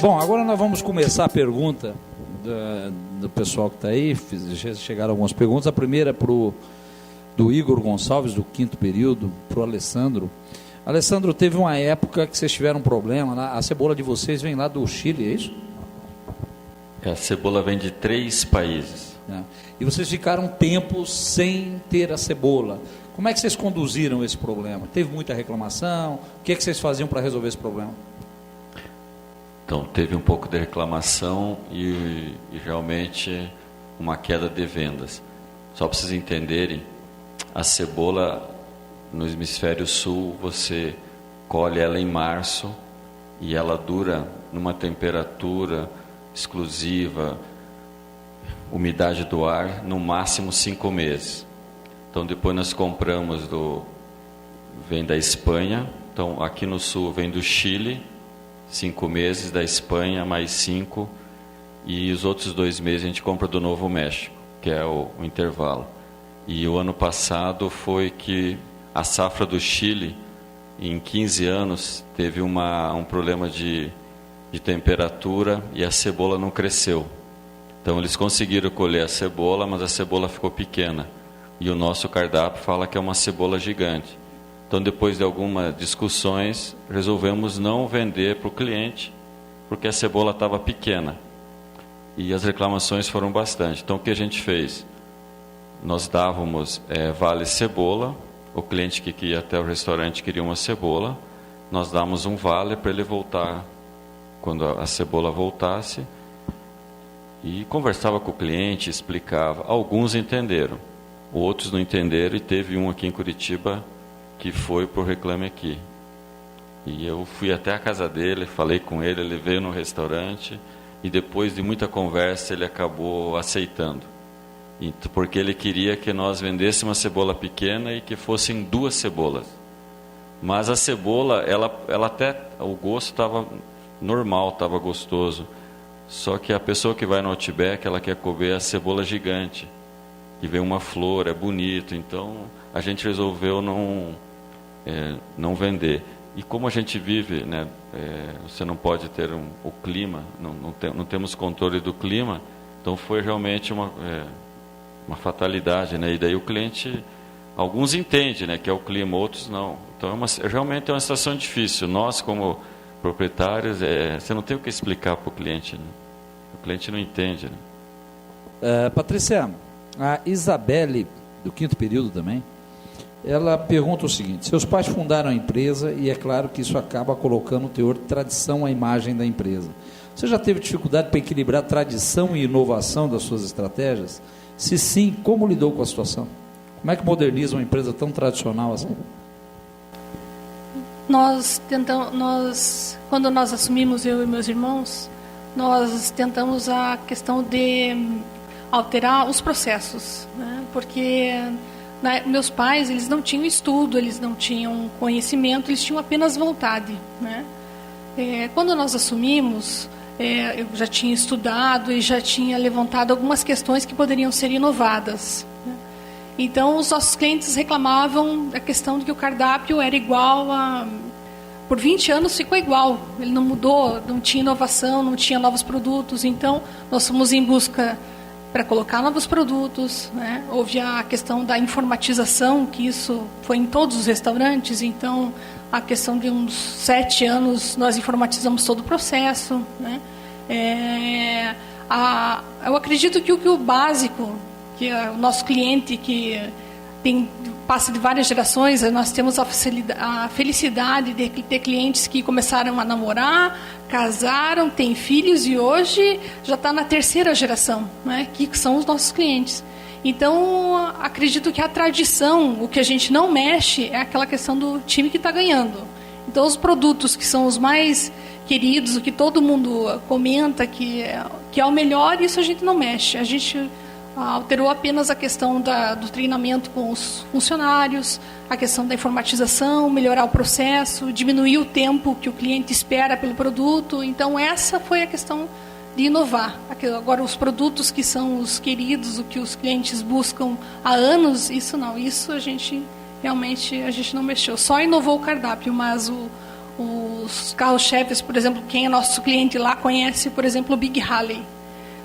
Bom, agora nós vamos começar a pergunta do pessoal que está aí. Chegaram algumas perguntas. A primeira é do Igor Gonçalves, do 5º período, para o Alessandro. Alessandro, teve uma época que vocês tiveram um problema, né? A cebola de vocês vem lá do Chile, é isso? A cebola vem de 3 países. É. E vocês ficaram um tempo sem ter a cebola. Como é que vocês conduziram esse problema? Teve muita reclamação? O que é que vocês faziam para resolver esse problema? Então, teve um pouco de reclamação e realmente uma queda de vendas. Só para vocês entenderem, a cebola no hemisfério sul, você colhe ela em março e ela dura numa temperatura exclusiva, umidade do ar, no máximo 5 meses. Então, depois nós compramos vem da Espanha. Então, aqui no sul vem do Chile, 5 meses, da Espanha mais 5, e os outros 2 meses a gente compra do Novo México, que é o intervalo. E o ano passado foi que a safra do Chile, em 15 anos, teve um problema de temperatura e a cebola não cresceu. Então eles conseguiram colher a cebola, mas a cebola ficou pequena. E o nosso cardápio fala que é uma cebola gigante. Então, depois de algumas discussões, resolvemos não vender para o cliente, porque a cebola estava pequena. E as reclamações foram bastante. Então, o que a gente fez? Nós dávamos vale cebola. O cliente que ia até o restaurante queria uma cebola. Nós dávamos um vale para ele voltar quando a cebola voltasse. E conversava com o cliente, explicava. Alguns entenderam, outros não entenderam, e teve um aqui em Curitiba que foi por Reclame Aqui. E eu fui até a casa dele, falei com ele, ele veio no restaurante e depois de muita conversa ele acabou aceitando. Porque ele queria que nós vendêssemos uma cebola pequena e que fossem 2 cebolas. Mas a cebola, ela até, o gosto estava normal, estava gostoso. Só que a pessoa que vai no Outback, ela quer comer a cebola gigante. E vem uma flor, é bonito. Então a gente resolveu não vender. E como a gente vive, né, você não pode ter o clima, não temos controle do clima, então foi realmente uma fatalidade, né? E daí o cliente, alguns entendem, né, que é o clima, outros não. Então realmente é uma situação difícil. Nós, como proprietários, você não tem o que explicar para o cliente, né? O cliente não entende, né? Patrícia, a Isabelle, do 5º período também, ela pergunta o seguinte: seus pais fundaram a empresa e é claro que isso acaba colocando o teor de tradição à imagem da empresa. Você já teve dificuldade para equilibrar tradição e inovação das suas estratégias? Se sim, como lidou com a situação? Como é que moderniza uma empresa tão tradicional assim? Quando nós assumimos, eu e meus irmãos, nós tentamos a questão de alterar os processos, né? Porque meus pais, eles não tinham estudo, eles não tinham conhecimento, eles tinham apenas vontade, né? Quando nós assumimos, eu já tinha estudado e já tinha levantado algumas questões que poderiam ser inovadas, né? Então, os nossos clientes reclamavam da questão de que o cardápio era igual por 20 anos ficou igual, ele não mudou, não tinha inovação, não tinha novos produtos. Então, nós fomos em busca para colocar novos produtos, né? Houve a questão da informatização, que isso foi em todos os restaurantes. Então, a questão de uns 7 anos, nós informatizamos todo o processo, né? Eu acredito que o básico, que é o nosso cliente, que passa de várias gerações, nós temos a felicidade de ter clientes que começaram a namorar, casaram, têm filhos e hoje já está na 3ª geração, né, que são os nossos clientes. Então, acredito que a tradição, o que a gente não mexe, é aquela questão do time que está ganhando. Então, os produtos que são os mais queridos, o que todo mundo comenta que é o melhor, isso a gente não mexe. A gente alterou apenas a questão do treinamento com os funcionários, a questão da informatização, melhorar o processo, diminuir o tempo que o cliente espera pelo produto. Então, essa foi a questão de inovar. Agora, os produtos que são os queridos, o que os clientes buscam há anos, isso não. Isso a gente realmente não mexeu. Só inovou o cardápio, mas Os carros-chefes, por exemplo, quem é nosso cliente lá conhece, por exemplo, o Big Halley.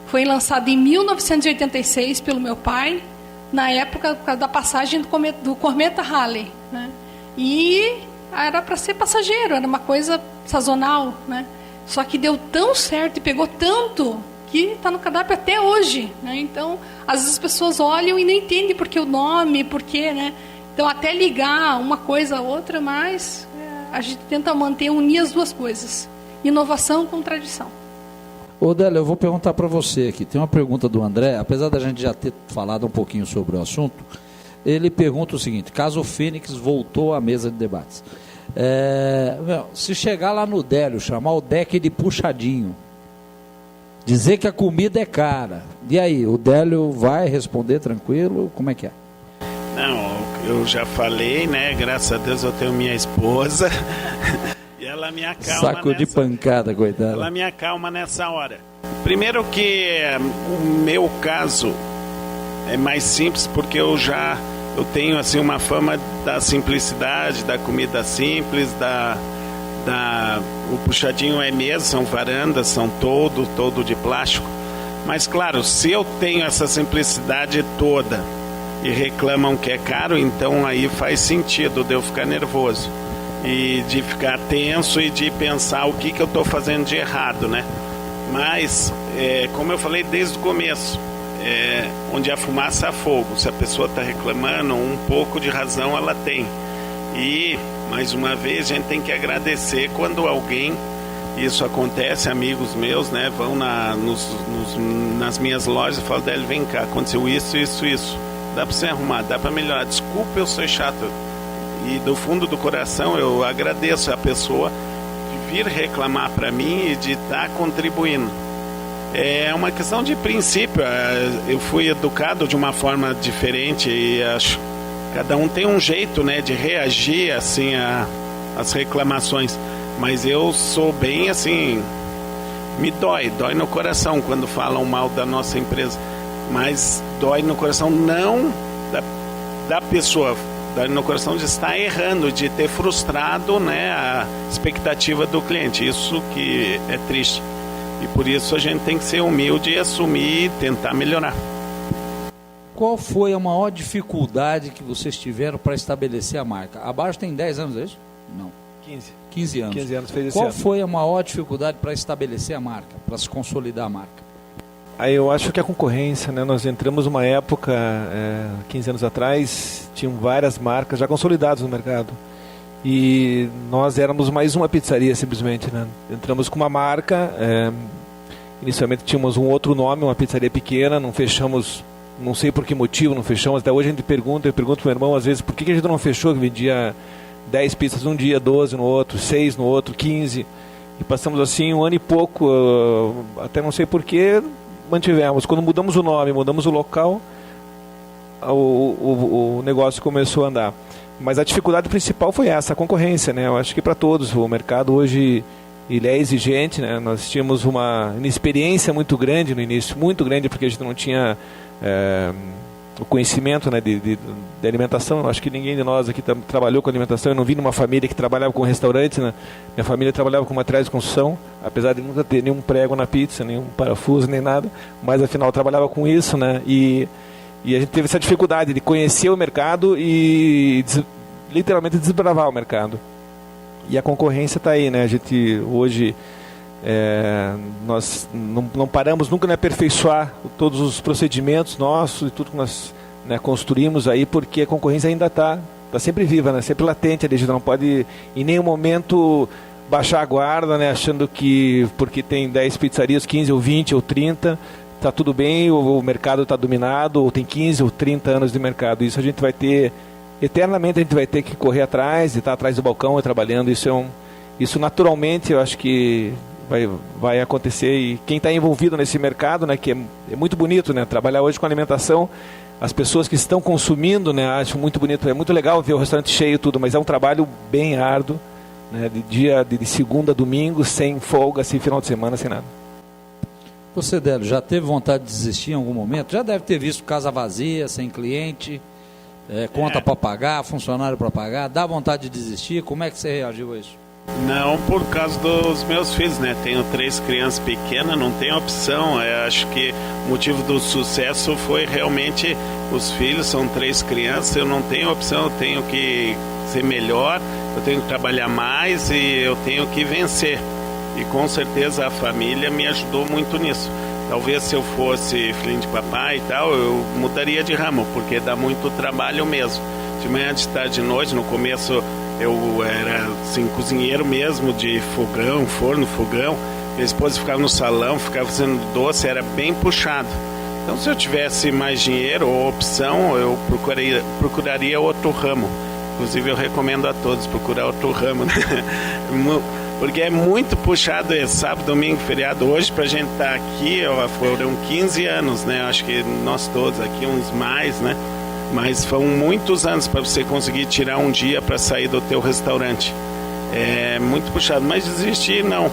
Foi lançado em 1986 pelo meu pai, na época da passagem do Cometa Halley, né? E era para ser passageiro, era uma coisa sazonal, né? Só que deu tão certo e pegou tanto que está no cardápio até hoje, né? Então, às vezes as pessoas olham e não entendem por que o nome, por quê, né? Então, até ligar uma coisa a outra, mas a gente tenta unir as duas coisas. Inovação com tradição. Ô, Délio, eu vou perguntar para você aqui. Tem uma pergunta do André, apesar da gente já ter falado um pouquinho sobre o assunto, ele pergunta o seguinte: caso o Fênix voltou à mesa de debates, se chegar lá no Délio, chamar o deck de puxadinho, dizer que a comida é cara, e aí, o Délio vai responder tranquilo? Como é que é? Não, eu já falei, né? Graças a Deus eu tenho minha esposa e ela me acalma. Saco de pancada, coitada. Ela me acalma nessa hora. Primeiro que o meu caso é mais simples, porque eu tenho assim uma fama da simplicidade, da comida simples, o puxadinho é mesa, são varandas, são todo de plástico. Mas claro, se eu tenho essa simplicidade toda e reclamam que é caro, então aí faz sentido de eu ficar nervoso e de ficar tenso e de pensar o que eu estou fazendo de errado, né? Mas, como eu falei desde o começo, onde a fumaça há fogo. Se a pessoa está reclamando, um pouco de razão ela tem. E, mais uma vez, a gente tem que agradecer quando alguém, isso acontece, amigos meus, né, vão nas minhas lojas e falam: Délio, vem cá, aconteceu isso. Dá para você arrumar, dá para melhorar. Desculpa, eu sou chato. E do fundo do coração eu agradeço a pessoa de vir reclamar para mim e de estar contribuindo. É uma questão de princípio. Eu fui educado de uma forma diferente e acho que cada um tem um jeito, né, de reagir assim às reclamações. Mas eu sou bem assim, me dói no coração quando falam mal da nossa empresa. Mas dói no coração não da pessoa, dói no coração de estar errando, de ter frustrado, né, a expectativa do cliente. Isso que é triste. E por isso a gente tem que ser humilde e assumir e tentar melhorar. Qual foi a maior dificuldade que vocês tiveram para estabelecer a marca? Abaixo tem 10 anos, é isso? Não. 15 anos. 15 anos fez esse ano. Qual foi a maior dificuldade para estabelecer a marca, para se consolidar a marca? Aí eu acho que a concorrência, né? Nós entramos numa época, 15 anos atrás, tinham várias marcas já consolidadas no mercado. E nós éramos mais uma pizzaria, simplesmente, né? Entramos com uma marca, inicialmente tínhamos um outro nome, uma pizzaria pequena, não fechamos, não sei por que motivo não fechamos. Até hoje a gente eu pergunto pro meu irmão às vezes, por que a gente não fechou, que vendia 10 pizzas num dia, 12 no outro, 6 no outro, 15. E passamos assim um ano e pouco, até não sei por que mantivemos. Quando mudamos o nome, mudamos o local, o negócio começou a andar. Mas a dificuldade principal foi essa, a concorrência, né? Eu acho que para todos, o mercado hoje ele é exigente, né? Nós tínhamos uma inexperiência muito grande no início, muito grande, porque a gente não tinha o conhecimento, né, de alimentação. Eu acho que ninguém de nós aqui trabalhou com alimentação. Eu não vim numa família que trabalhava com restaurante, né? Minha família trabalhava com materiais de construção, apesar de nunca ter nenhum prego na pizza, nenhum parafuso, nem nada, mas afinal trabalhava com isso, né? E a gente teve essa dificuldade de conhecer o mercado e literalmente desbravar o mercado. E a concorrência está aí, né? A gente hoje, nós não paramos nunca de aperfeiçoar todos os procedimentos nossos e tudo que nós, né, construímos aí, porque a concorrência ainda está sempre viva, né? Sempre latente. A gente não pode em nenhum momento baixar a guarda, né? Achando que porque tem 10 pizzarias, 15 ou 20 ou 30... está tudo bem, o mercado está dominado, ou tem 15 ou 30 anos de mercado. Isso a gente vai ter, eternamente a gente vai ter que correr atrás, e estar atrás do balcão e trabalhando. Isso naturalmente eu acho que vai acontecer. E quem está envolvido nesse mercado, né, que é muito bonito, né, trabalhar hoje com alimentação, as pessoas que estão consumindo, né, acho muito bonito, é muito legal ver o restaurante cheio e tudo, mas é um trabalho bem árduo, né, de segunda a domingo, sem folga, sem final de semana, sem nada. Você, Délio, já teve vontade de desistir em algum momento? Já deve ter visto casa vazia, sem cliente, conta para pagar, funcionário para pagar. Dá vontade de desistir? Como é que você reagiu a isso? Não, por causa dos meus filhos, né? Tenho 3 crianças pequenas, não tenho opção. Eu acho que o motivo do sucesso foi realmente os filhos, são 3 crianças, eu não tenho opção, eu tenho que ser melhor, eu tenho que trabalhar mais e eu tenho que vencer. E com certeza a família me ajudou muito nisso. Talvez se eu fosse filhinho de papai e tal, eu mudaria de ramo, porque dá muito trabalho mesmo. De manhã, de tarde, de noite, no começo eu era assim, cozinheiro mesmo, de fogão, forno, fogão. Minha esposa ficava no salão, ficava fazendo doce, era bem puxado. Então, se eu tivesse mais dinheiro ou opção, eu procuraria outro ramo. Inclusive, eu recomendo a todos procurar outro ramo, né? Porque é muito puxado, é sábado, domingo, feriado. Hoje, pra gente estar aqui, foram 15 anos, né? Acho que nós todos aqui, uns mais, né? Mas foram muitos anos para você conseguir tirar um dia para sair do teu restaurante. É muito puxado, mas desistir não.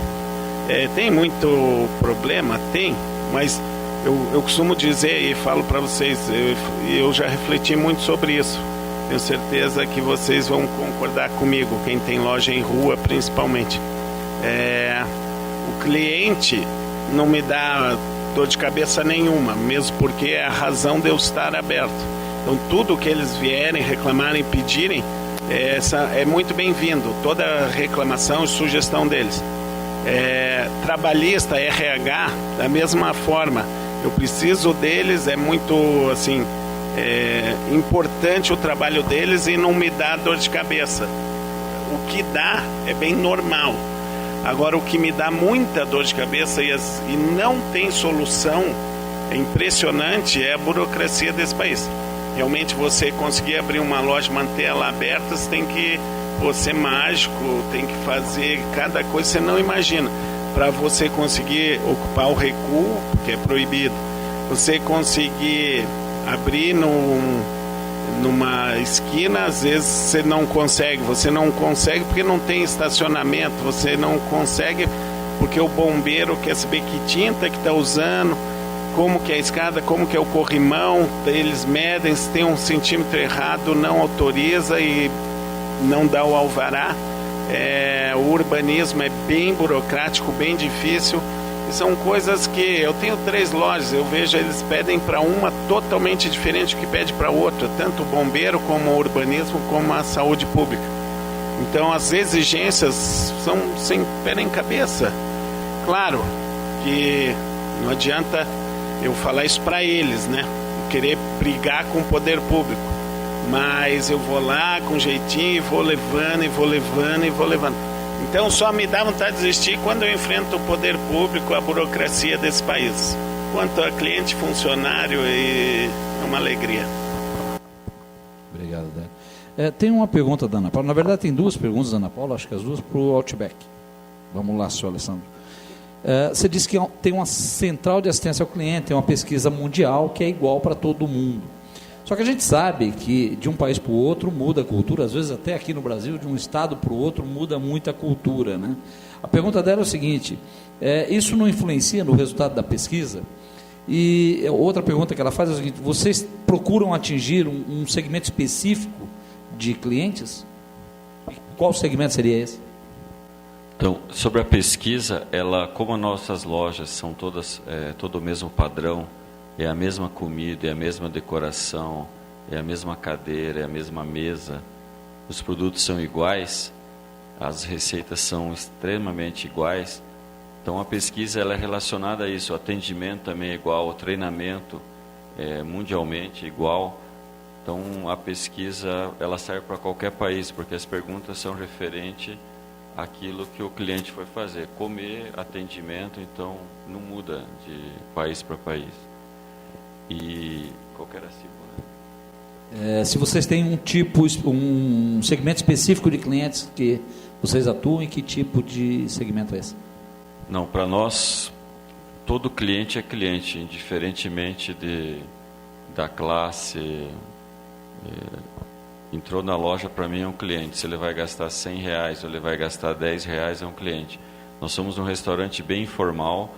Tem muito problema? Tem, mas eu costumo dizer e falo para vocês, eu já refleti muito sobre isso. Tenho certeza que vocês vão concordar comigo, quem tem loja em rua principalmente. O cliente não me dá dor de cabeça nenhuma, mesmo porque é a razão de eu estar aberto. Então, tudo que eles vierem, reclamarem, pedirem, é muito bem-vindo. Toda reclamação e sugestão deles. Trabalhista, RH, da mesma forma. Eu preciso deles, é muito, assim, importante o trabalho deles e não me dá dor de cabeça. O que dá é bem normal. Agora, o que me dá muita dor de cabeça e não tem solução, é impressionante, é a burocracia desse país. Realmente você conseguir abrir uma loja, manter ela aberta, você tem que ser mágico, tem que fazer cada coisa que você não imagina. Para você conseguir ocupar o recuo, que é proibido, você conseguir abrir numa esquina, às vezes você não consegue porque não tem estacionamento, você não consegue porque o bombeiro quer saber que tinta que está usando, como que é a escada, como que é o corrimão, eles medem, se tem 1 centímetro errado, não autoriza e não dá o alvará. O urbanismo é bem burocrático, bem difícil, e são coisas que eu tenho 3 lojas, eu vejo eles pedem para uma totalmente diferente do que pede para outra, tanto o bombeiro como o urbanismo, como a saúde pública. Então as exigências são sem pé nem cabeça. Claro que não adianta eu falar isso para eles, né? Querer brigar com o poder público. Mas eu vou lá com jeitinho e vou levando, e vou levando, e vou levando. Então só me dá vontade de desistir quando eu enfrento o poder público, a burocracia desse país. Quanto a cliente, funcionário, é uma alegria. Obrigado, Délio. Tem uma pergunta da Ana Paula. Na verdade, tem 2 perguntas da Ana Paula, acho que as 2 para o Outback. Vamos lá, senhor Alessandro. Você disse que tem uma central de assistência ao cliente, tem uma pesquisa mundial que é igual para todo mundo. Só que a gente sabe que de um país para o outro muda a cultura, às vezes até aqui no Brasil, de um estado para o outro muda muita cultura, né? A pergunta dela é o seguinte, isso não influencia no resultado da pesquisa? E outra pergunta que ela faz é o seguinte, vocês procuram atingir um segmento específico de clientes? Qual segmento seria esse? Então, sobre a pesquisa, como as nossas lojas são todas todo o mesmo padrão, é a mesma comida, é a mesma decoração, é a mesma cadeira, é a mesma mesa, os produtos são iguais, as receitas são extremamente iguais, então a pesquisa ela é relacionada a isso, o atendimento também é igual, o treinamento é mundialmente igual, então a pesquisa ela serve para qualquer país, porque as perguntas são referentes àquilo que o cliente foi fazer, comer, atendimento, então não muda de país para país. E qualquer assim, se vocês têm um segmento específico de clientes que vocês atuam, em que tipo de segmento é esse? Não, para nós todo cliente é cliente, indiferentemente da classe. Entrou na loja, para mim é um cliente. Se ele vai gastar R$100 ou ele vai gastar R$10, é um cliente. Nós somos um restaurante bem informal.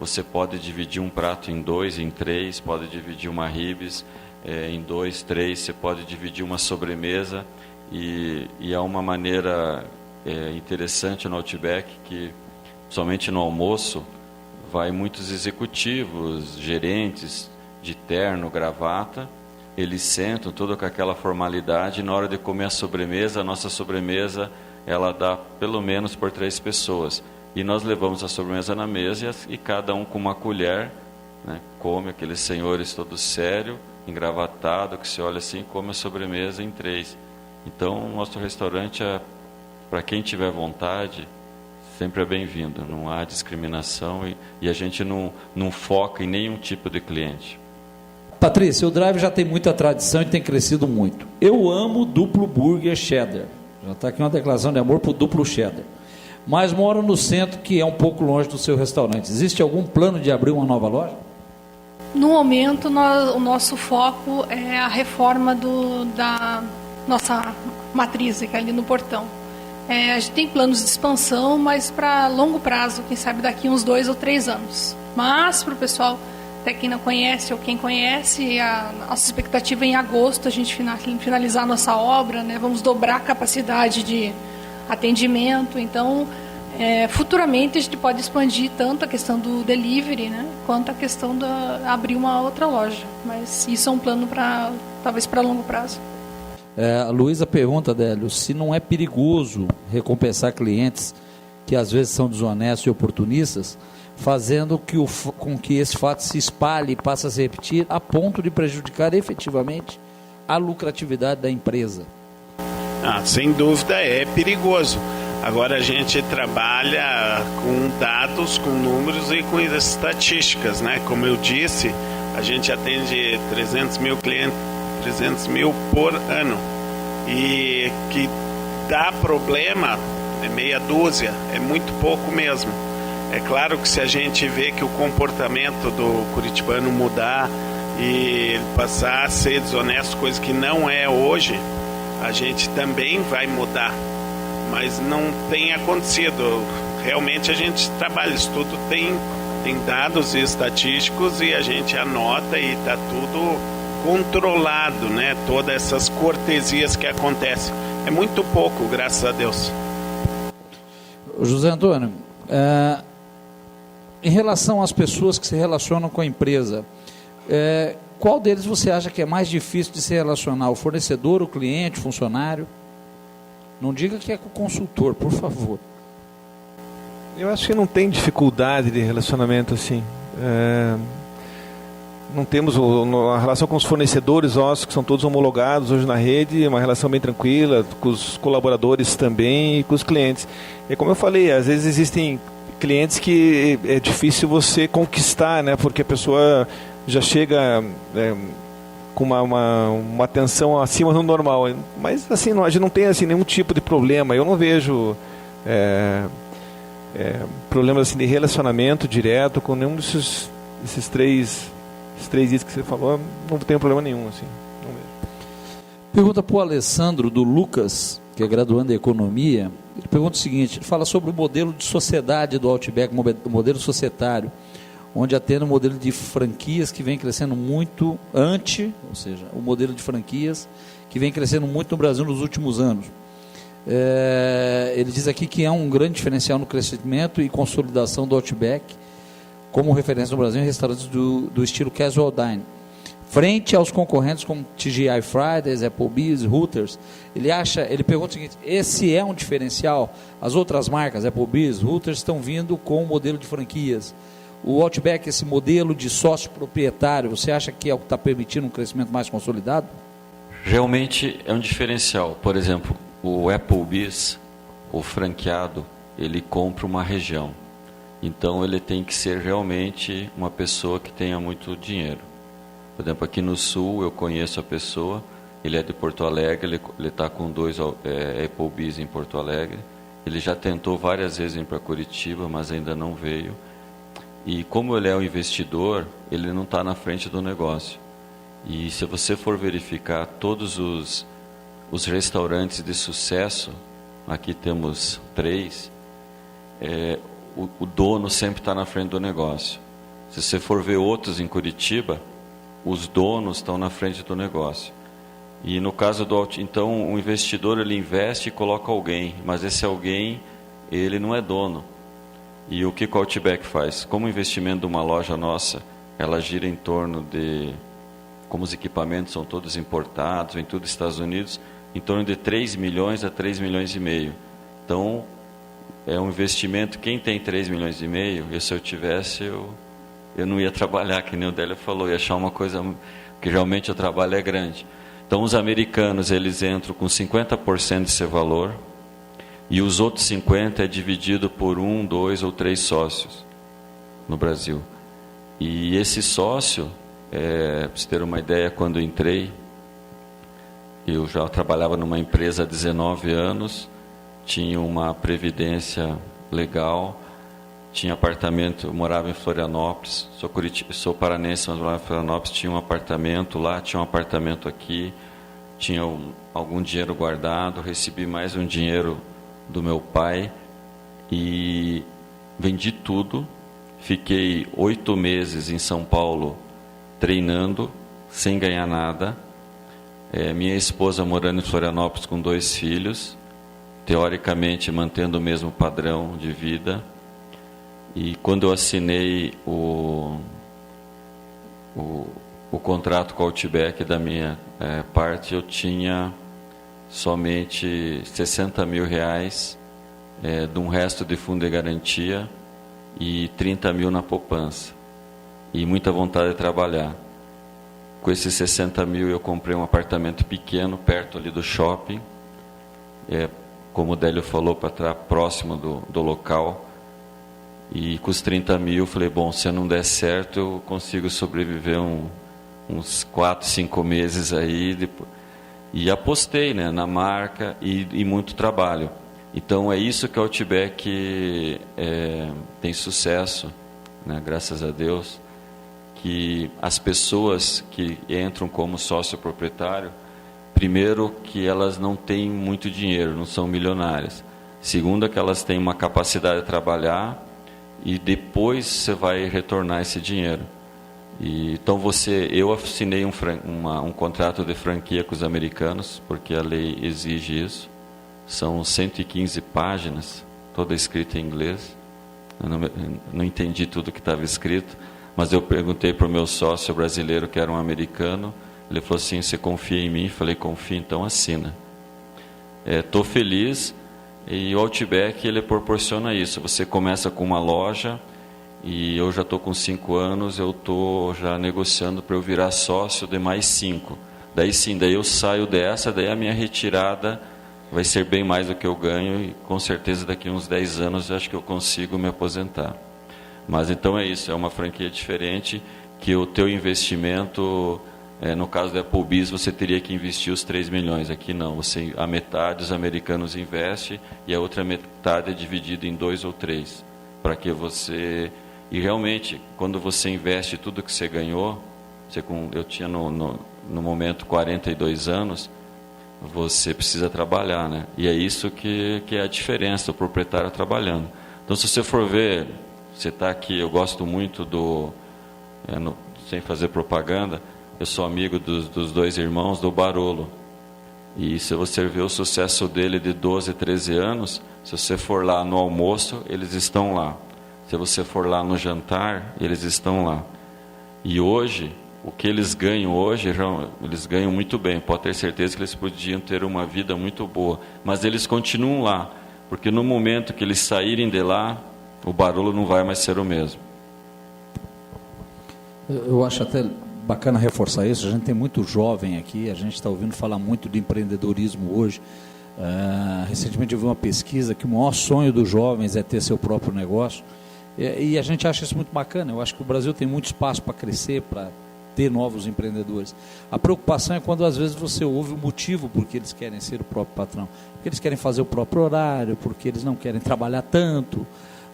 Você pode dividir um prato em 2, em 3, pode dividir uma ribs em 2, 3, você pode dividir uma sobremesa e é uma maneira interessante no Outback que, somente no almoço, vai muitos executivos, gerentes de terno, gravata, eles sentam tudo com aquela formalidade, e na hora de comer a nossa sobremesa, ela dá pelo menos por 3 pessoas. E nós levamos a sobremesa na mesa e cada um com uma colher, né, come, aqueles senhores todos sérios, engravatado, que se olha assim, come a sobremesa em 3. Então, o nosso restaurante, para quem tiver vontade, sempre é bem-vindo. Não há discriminação e a gente não foca em nenhum tipo de cliente. Patrícia, o Drive já tem muita tradição e tem crescido muito. Eu amo duplo burger cheddar. Já está aqui uma declaração de amor para o duplo cheddar. Mas moro no centro, que é um pouco longe do seu restaurante. Existe algum plano de abrir uma nova loja? No momento, o nosso foco é a reforma da nossa matriz, que é ali no Portão. A gente tem planos de expansão, mas para longo prazo, quem sabe daqui uns 2 ou 3 anos. Mas para o pessoal, até quem não conhece ou quem conhece, a nossa expectativa é em agosto a gente finalizar a nossa obra, né? Vamos dobrar a capacidade de atendimento, então futuramente a gente pode expandir tanto a questão do delivery, né, quanto a questão de abrir uma outra loja, mas isso é um plano talvez para longo prazo. A Luísa pergunta, Adélio, se não é perigoso recompensar clientes que às vezes são desonestos e oportunistas, fazendo com que esse fato se espalhe e passe a se repetir a ponto de prejudicar efetivamente a lucratividade da empresa. Sem dúvida é perigoso. Agora a gente trabalha com dados, com números e com estatísticas, né? Como eu disse, a gente atende 300 mil clientes, 300 mil por ano. E que dá problema é meia dúzia, é muito pouco mesmo. É claro que se a gente vê que o comportamento do curitibano mudar e ele passar a ser desonesto, coisa que não é hoje, a gente também vai mudar, mas não tem acontecido. Realmente a gente trabalha, isso tudo tem dados estatísticos e a gente anota e está tudo controlado, né? Todas essas cortesias que acontecem. É muito pouco, graças a Deus. José Antônio, em relação às pessoas que se relacionam com a empresa, qual deles você acha que é mais difícil de se relacionar? O fornecedor, o cliente, o funcionário? Não diga que é com o consultor, por favor. Eu acho que não tem dificuldade de relacionamento assim. Não temos a relação com os fornecedores nossos, que são todos homologados hoje na rede, uma relação bem tranquila, com os colaboradores também e com os clientes. E como eu falei, às vezes existem clientes que é difícil você conquistar, né? Porque a pessoa já chega com uma atenção acima do normal. Mas assim, a gente não tem assim, nenhum tipo de problema. Eu não vejo problemas assim, de relacionamento direto com nenhum desses três itens que você falou. Não tem problema nenhum. Assim, não vejo. Pergunta para o Alessandro, do Lucas, que é graduando em Economia. Ele pergunta o seguinte, ele fala sobre o modelo de sociedade do Outback, o modelo societário, onde atende um modelo de franquias que vem crescendo muito ou seja, o modelo de franquias que vem crescendo muito no Brasil nos últimos anos. Ele diz aqui que é um grande diferencial no crescimento e consolidação do Outback como referência no Brasil em restaurantes do estilo casual dining, frente aos concorrentes como TGI Fridays, Applebee's, Hooters. Ele pergunta o seguinte, esse é um diferencial? As outras marcas, Applebee's, Hooters, estão vindo com o modelo de franquias. O Outback, esse modelo de sócio proprietário, você acha que é o que está permitindo um crescimento mais consolidado? Realmente é um diferencial. Por exemplo, o Applebee's, o franqueado, ele compra uma região. Então ele tem que ser realmente uma pessoa que tenha muito dinheiro. Por exemplo, aqui no Sul eu conheço a pessoa, ele é de Porto Alegre, ele está com 2 Applebee's em Porto Alegre. Ele já tentou várias vezes ir para Curitiba, mas ainda não veio. E como ele é um investidor, ele não está na frente do negócio. E se você for verificar todos os restaurantes de sucesso, aqui temos 3, o dono sempre está na frente do negócio. Se você for ver outros em Curitiba, os donos estão na frente do negócio. E no caso então o investidor ele investe e coloca alguém, mas esse alguém ele não é dono. E o que o Outback faz? Como o investimento de uma loja nossa, ela gira em torno de, como os equipamentos são todos importados, vem tudo dos Estados Unidos, em torno de 3 milhões a 3 milhões e meio. Então, é um investimento, quem tem 3 milhões e meio, e se eu tivesse, eu não ia trabalhar, que nem o Délio falou, ia achar uma coisa, que realmente o trabalho é grande. Então, os americanos, eles entram com 50% desse valor, e os outros 50% é dividido por 1, 2 ou 3 sócios no Brasil. E esse sócio, para você ter uma ideia, quando eu entrei, eu já trabalhava numa empresa há 19 anos, tinha uma previdência legal, tinha apartamento, eu morava em Florianópolis, sou paranense, mas morava em Florianópolis, tinha um apartamento lá, tinha um apartamento aqui, tinha algum dinheiro guardado, recebi mais um dinheiro do meu pai e vendi tudo, fiquei 8 meses em São Paulo treinando, sem ganhar nada, minha esposa morando em Florianópolis com 2 filhos, teoricamente mantendo o mesmo padrão de vida. E quando eu assinei o contrato com a Outback da minha parte, eu tinha somente 60 mil reais de um resto de fundo de garantia e 30 mil na poupança. E muita vontade de trabalhar. Com esses 60 mil eu comprei um apartamento pequeno, perto ali do shopping, como o Délio falou, para estar próximo do local. E com os 30 mil, falei, bom, se não der certo, eu consigo sobreviver uns 4, 5 meses aí. E apostei, né, na marca e muito trabalho. Então, é isso que a Outback tem sucesso, né, graças a Deus, que as pessoas que entram como sócio proprietário, primeiro, que elas não têm muito dinheiro, não são milionárias. Segundo, que elas têm uma capacidade de trabalhar e depois você vai retornar esse dinheiro. Então eu assinei um contrato de franquia com os americanos, porque a lei exige isso. São 115 páginas, toda escrita em inglês. Eu não entendi tudo que estava escrito, mas eu perguntei para o meu sócio brasileiro, que era um americano. Ele falou assim, você confia em mim? Eu falei, confio, então assina. Estou feliz. E o Outback, ele proporciona isso. Você começa com uma loja, e eu já estou com 5 anos, eu estou já negociando para eu virar sócio de mais 5. Daí sim, daí eu saio dessa, daí a minha retirada vai ser bem mais do que eu ganho, e com certeza daqui a uns 10 anos eu acho que eu consigo me aposentar. Mas então é isso, é uma franquia diferente, que o teu investimento, no caso da Applebee's, você teria que investir os 3 milhões. Aqui não, a metade os americanos investem e a outra metade é dividida em 2 ou 3, para que você... E realmente, quando você investe tudo que você ganhou, eu tinha no momento 42 anos, você precisa trabalhar, né? E é isso que é a diferença, o proprietário trabalhando. Então, se você for ver, você está aqui, eu gosto muito sem fazer propaganda, eu sou amigo dos 2 irmãos do Barolo. E se você ver o sucesso dele de 12, 13 anos, se você for lá no almoço, eles estão lá. Se você for lá no jantar, eles estão lá. E hoje, o que eles ganham hoje, eles ganham muito bem. Pode ter certeza que eles podiam ter uma vida muito boa. Mas eles continuam lá, porque no momento que eles saírem de lá, o Barolo não vai mais ser o mesmo. Eu acho até bacana reforçar isso. A gente tem muito jovem aqui, a gente está ouvindo falar muito de empreendedorismo hoje. Recentemente eu vi uma pesquisa que o maior sonho dos jovens é ter seu próprio negócio. E a gente acha isso muito bacana. Eu acho que o Brasil tem muito espaço para crescer, para ter novos empreendedores. A preocupação é quando às vezes você ouve o motivo por que eles querem ser o próprio patrão. Porque eles querem fazer o próprio horário, porque eles não querem trabalhar tanto,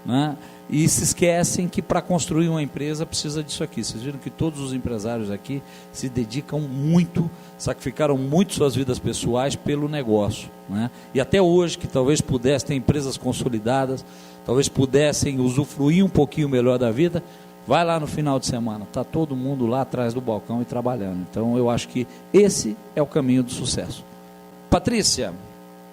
né? E se esquecem que para construir uma empresa precisa disso aqui. Vocês viram que todos os empresários aqui se dedicam muito, sacrificaram muito suas vidas pessoais pelo negócio, né? E até hoje, que talvez pudessem ter empresas consolidadas, talvez pudessem usufruir um pouquinho melhor da vida, vai lá no final de semana, está todo mundo lá atrás do balcão e trabalhando. Então eu acho que esse é o caminho do sucesso. Patrícia,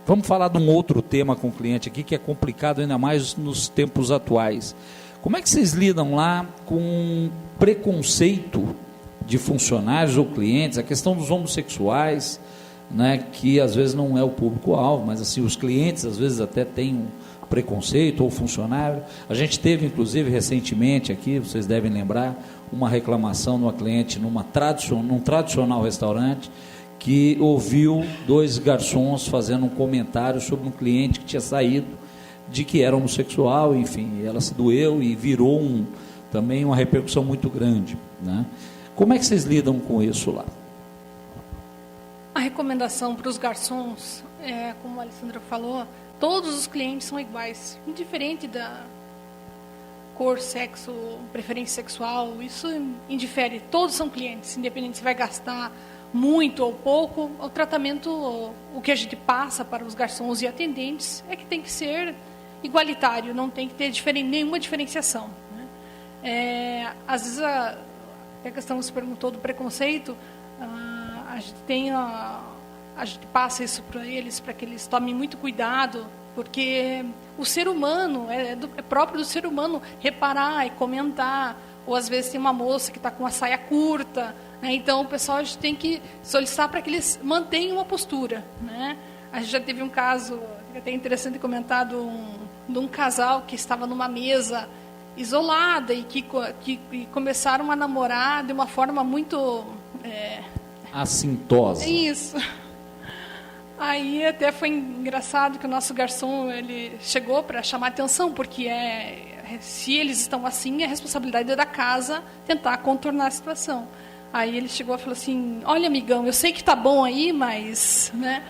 vamos falar de um outro tema com o cliente aqui, que é complicado ainda mais nos tempos atuais. Como é que vocês lidam lá com preconceito de funcionários ou clientes, a questão dos homossexuais, né, que às vezes não é o público-alvo, mas assim, os clientes às vezes até têm um preconceito, ou funcionário. A gente teve, inclusive, recentemente aqui, vocês devem lembrar, uma reclamação de uma cliente num tradicional restaurante, que ouviu 2 garçons fazendo um comentário sobre um cliente que tinha saído, de que era homossexual, enfim, ela se doeu e virou também uma repercussão muito grande, né? Como é que vocês lidam com isso lá? A recomendação para os garçons, como a Alessandra falou, todos os clientes são iguais, indiferente da cor, sexo, preferência sexual, isso indifere, todos são clientes, independente se vai gastar muito ou pouco, o tratamento, o que a gente passa para os garçons e atendentes é que tem que ser igualitário, não tem que ter nenhuma diferenciação, né? Às vezes, a questão que você perguntou do preconceito, a gente passa isso para eles, para que eles tomem muito cuidado, porque o ser humano, é próprio do ser humano reparar e comentar, ou às vezes tem uma moça que está com uma saia curta, né? Então o pessoal, a gente tem que solicitar para que eles mantenham uma postura, né? A gente já teve um caso, até interessante comentar, de um casal que estava numa mesa isolada e que começaram a namorar de uma forma muito... assintosa. Isso. Aí até foi engraçado que o nosso garçom, ele chegou para chamar atenção, porque se eles estão assim, é responsabilidade da casa tentar contornar a situação. Aí ele chegou e falou assim: olha, amigão, eu sei que tá bom aí, mas, né,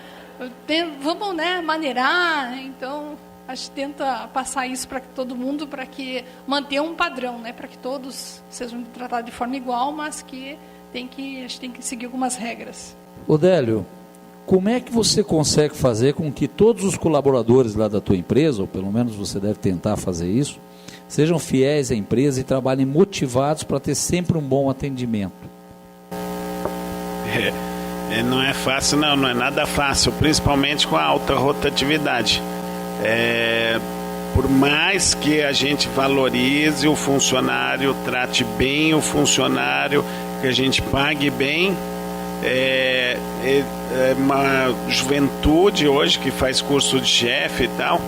vamos, né, maneirar. Então a gente tenta passar isso para todo mundo, para que manter um padrão, né, para que todos sejam tratados de forma igual, mas que a gente tem que seguir algumas regras. Odélio, como é que você consegue fazer com que todos os colaboradores lá da tua empresa, ou pelo menos você deve tentar fazer isso, sejam fiéis à empresa e trabalhem motivados para ter sempre um bom atendimento? Não é fácil, não é nada fácil, principalmente com a alta rotatividade. Por mais que a gente valorize o funcionário, trate bem o funcionário, que a gente pague bem, é uma juventude hoje que faz curso de chefe e tal,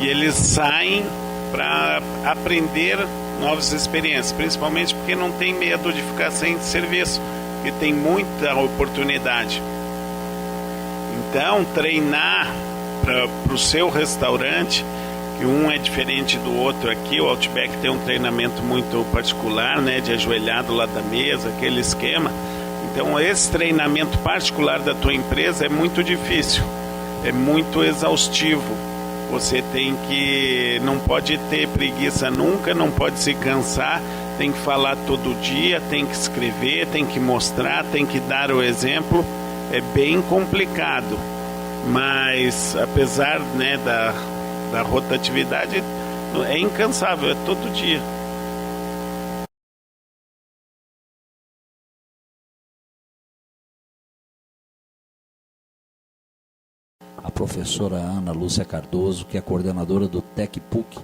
e eles saem para aprender novas experiências, principalmente porque não tem medo de ficar sem serviço, porque tem muita oportunidade. Então, treinar para o seu restaurante, que um é diferente do outro aqui, o Outback tem um treinamento muito particular, né, de ajoelhado lá da mesa, aquele esquema. Então, esse treinamento particular da tua empresa é muito difícil, é muito exaustivo. Você não pode ter preguiça nunca, não pode se cansar, tem que falar todo dia, tem que escrever, tem que mostrar, tem que dar o exemplo. É bem complicado, mas apesar, né, da rotatividade, é incansável, é todo dia. A professora Ana Lúcia Cardoso, que é coordenadora do TecPUC,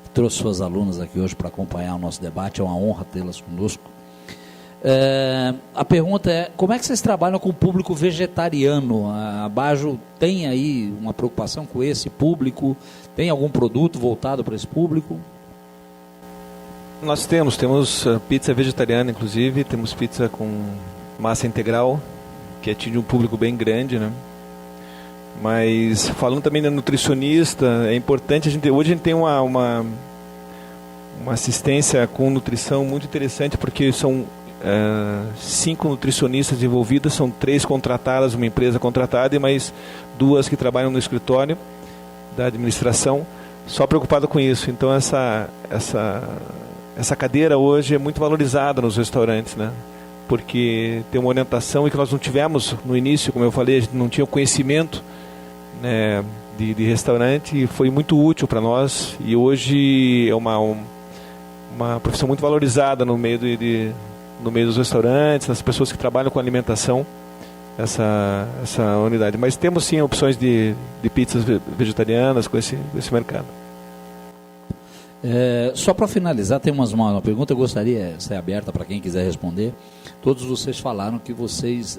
que trouxe suas alunas aqui hoje para acompanhar o nosso debate, é uma honra tê-las conosco. A pergunta é: como é que vocês trabalham com o público vegetariano? A Bajo tem aí uma preocupação com esse público? Tem algum produto voltado para esse público? Nós temos pizza vegetariana, inclusive, temos pizza com massa integral, que atinge um público bem grande, né? Mas falando também da nutricionista, é importante, hoje a gente tem uma assistência com nutrição muito interessante, porque são 5 nutricionistas envolvidas, são 3 contratadas, uma empresa contratada, e mais 2 que trabalham no escritório da administração, só preocupada com isso. Então essa cadeira hoje é muito valorizada nos restaurantes, né? Porque tem uma orientação e que nós não tivemos no início, como eu falei, a gente não tinha o conhecimento, né, de restaurante, e foi muito útil para nós, e hoje é uma profissão muito valorizada no meio no meio dos restaurantes, das pessoas que trabalham com alimentação, essa unidade. Mas temos sim opções de pizzas vegetarianas com esse mercado. Só para finalizar, tem uma pergunta, eu gostaria de ser aberta para quem quiser responder. Todos vocês falaram que vocês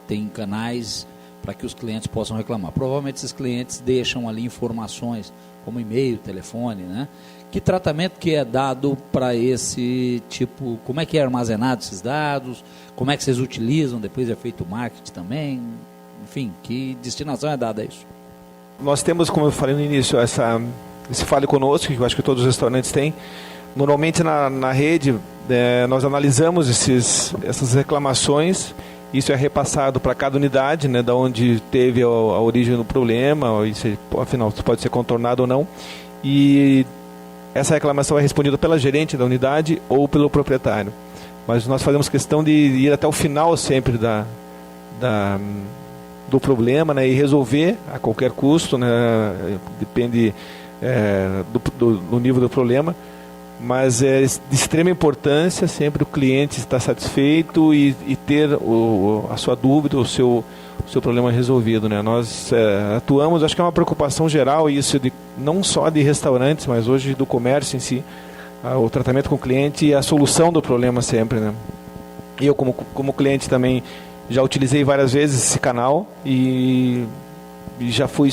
têm canais para que os clientes possam reclamar. Provavelmente esses clientes deixam ali informações, como e-mail, telefone, né? Que tratamento que é dado para esse tipo, como é que é armazenado esses dados, como é que vocês utilizam, depois é feito o marketing também, enfim, que destinação é dada a isso? Nós temos, como eu falei no início, esse Fale Conosco, que eu acho que todos os restaurantes têm. Normalmente na rede, nós analisamos essas reclamações, isso é repassado para cada unidade, né, da onde teve a origem do problema, isso, afinal, pode ser contornado ou não, e essa reclamação é respondida pela gerente da unidade ou pelo proprietário. Mas nós fazemos questão de ir até o final sempre do problema, né, e resolver a qualquer custo, né, depende do nível do problema, mas é de extrema importância sempre o cliente estar satisfeito e ter a sua dúvida, o seu problema resolvido, né? Nós atuamos, acho que é uma preocupação geral isso, não só de restaurantes, mas hoje do comércio em si, o tratamento com o cliente e a solução do problema sempre, né? E eu como cliente também já utilizei várias vezes esse canal e já fui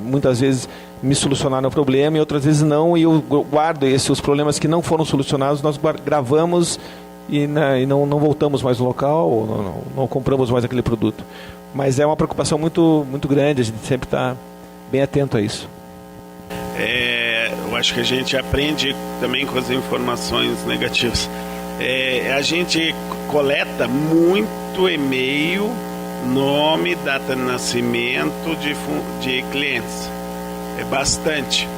muitas vezes me solucionar o problema e outras vezes não, e eu guardo os problemas que não foram solucionados, nós gravamos e não voltamos mais no local, ou não compramos mais aquele produto. Mas é uma preocupação muito, muito grande, a gente sempre está bem atento a isso. Eu acho que a gente aprende também com as informações negativas. A gente coleta muito e-mail, nome, data de nascimento de clientes. É bastante.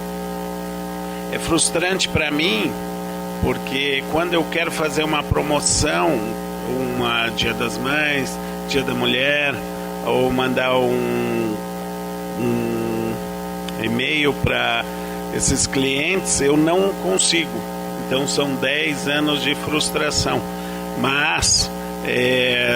É frustrante para mim, porque quando eu quero fazer uma promoção, Dia das Mães, Dia da Mulher, ou mandar um e-mail para esses clientes, eu não consigo. Então são 10 anos de frustração. Mas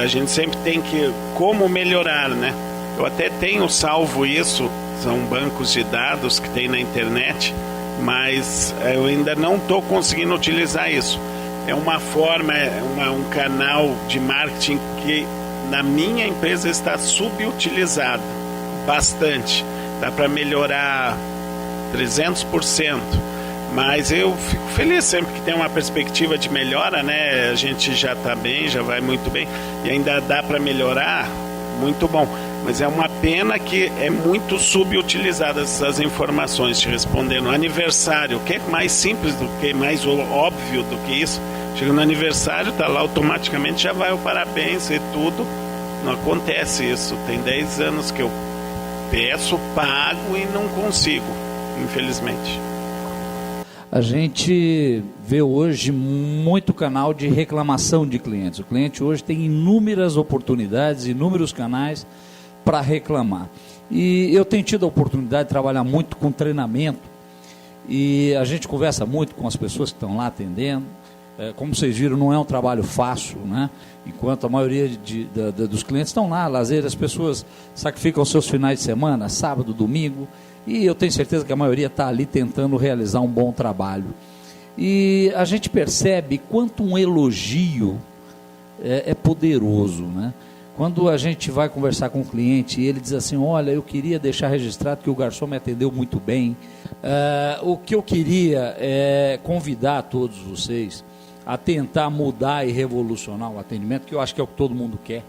a gente sempre tem que como melhorar, né? Eu até tenho salvo isso, são bancos de dados que tem na internet, mas eu ainda não estou conseguindo utilizar isso. É uma forma, um canal de marketing que na minha empresa está subutilizado bastante. Dá para melhorar 300%. Mas eu fico feliz sempre que tem uma perspectiva de melhora, né? A gente já está bem, já vai muito bem, e ainda dá para melhorar, muito bom. Mas é uma pena que é muito subutilizadas essas informações, te respondendo. Aniversário, o que é mais simples do que, mais óbvio do que isso? Chega no aniversário, tá lá automaticamente, já vai o parabéns e tudo. Não acontece isso. Tem 10 anos que eu peço, pago e não consigo, infelizmente. A gente vê hoje muito canal de reclamação de clientes. O cliente hoje tem inúmeras oportunidades, inúmeros canais para reclamar. E eu tenho tido a oportunidade de trabalhar muito com treinamento e a gente conversa muito com as pessoas que estão lá atendendo. Como vocês viram, não é um trabalho fácil, né? Enquanto a maioria dos clientes estão lá, lazer, as pessoas sacrificam seus finais de semana, sábado, domingo, e eu tenho certeza que a maioria está ali tentando realizar um bom trabalho. E a gente percebe quanto um elogio é poderoso, né? Quando a gente vai conversar com o cliente e ele diz assim, olha, eu queria deixar registrado que o garçom me atendeu muito bem, o que eu queria é convidar todos vocês a tentar mudar e revolucionar o atendimento, que eu acho que é o que todo mundo quer.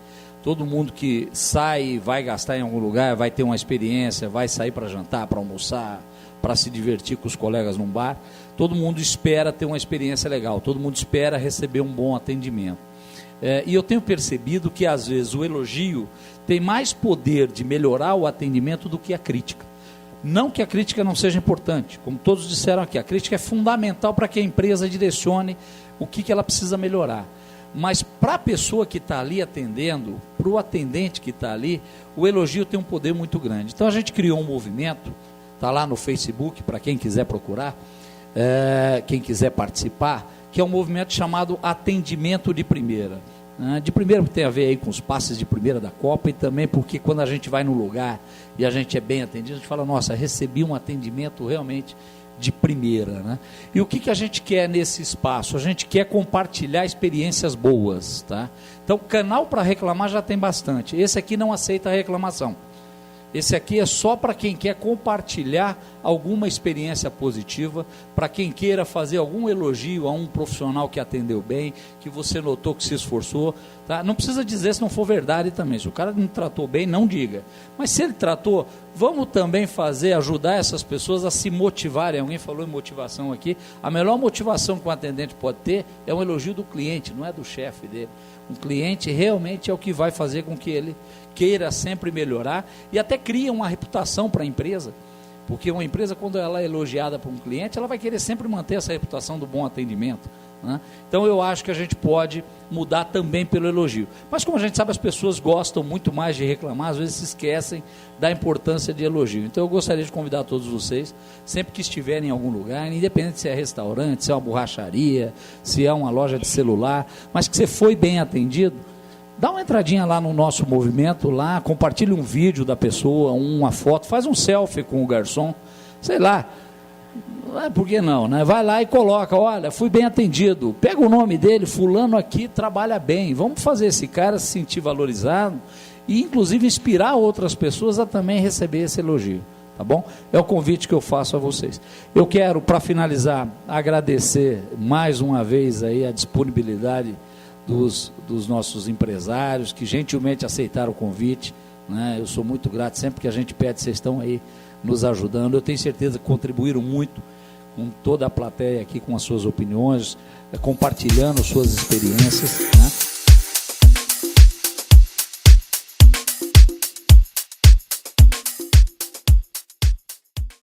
Todo mundo que sai, vai gastar em algum lugar, vai ter uma experiência, vai sair para jantar, para almoçar, para se divertir com os colegas num bar, todo mundo espera ter uma experiência legal, todo mundo espera receber um bom atendimento. E eu tenho percebido que às vezes o elogio tem mais poder de melhorar o atendimento do que a crítica. Não que a crítica não seja importante, como todos disseram aqui, a crítica é fundamental para que a empresa direcione o que ela precisa melhorar. Mas para a pessoa que está ali atendendo, para o atendente que está ali, o elogio tem um poder muito grande. Então a gente criou um movimento, está lá no Facebook, para quem quiser procurar, quem quiser participar, que é um movimento chamado atendimento de primeira. De primeira tem a ver aí com os passes de primeira da Copa, e também porque quando a gente vai no lugar e a gente é bem atendido, a gente fala, nossa, recebi um atendimento realmente de primeira, né? E o que a gente quer nesse espaço? A gente quer compartilhar experiências boas, tá? Então, canal para reclamar já tem bastante. Esse aqui não aceita reclamação. Esse aqui é só para quem quer compartilhar alguma experiência positiva, para quem queira fazer algum elogio a um profissional que atendeu bem, que você notou que se esforçou, tá? Não precisa dizer se não for verdade também. Se o cara não tratou bem, não diga. Mas se ele tratou, vamos também ajudar essas pessoas a se motivarem. Alguém falou em motivação aqui. A melhor motivação que um atendente pode ter é um elogio do cliente, não é do chefe dele. Um cliente realmente é o que vai fazer com que ele queira sempre melhorar e até cria uma reputação para a empresa, porque uma empresa, quando ela é elogiada por um cliente, ela vai querer sempre manter essa reputação do bom atendimento, né? Então eu acho que a gente pode mudar também pelo elogio, mas como a gente sabe, as pessoas gostam muito mais de reclamar, às vezes se esquecem da importância de elogio. Então eu gostaria de convidar todos vocês, sempre que estiverem em algum lugar, independente se é restaurante, se é uma borracharia, se é uma loja de celular, mas que você foi bem atendido, dá uma entradinha lá no nosso movimento, lá, compartilha um vídeo da pessoa, uma foto, faz um selfie com o garçom, sei lá, por que não, né? Vai lá e coloca, olha, fui bem atendido, pega o nome dele, fulano aqui trabalha bem, vamos fazer esse cara se sentir valorizado e inclusive inspirar outras pessoas a também receber esse elogio, tá bom? É o convite que eu faço a vocês. Eu quero, para finalizar, agradecer mais uma vez aí a disponibilidade dos nossos empresários, que gentilmente aceitaram o convite, né? Eu sou muito grato, sempre que a gente pede, vocês estão aí nos ajudando. Eu tenho certeza que contribuíram muito com toda a plateia aqui, com as suas opiniões, compartilhando suas experiências, né?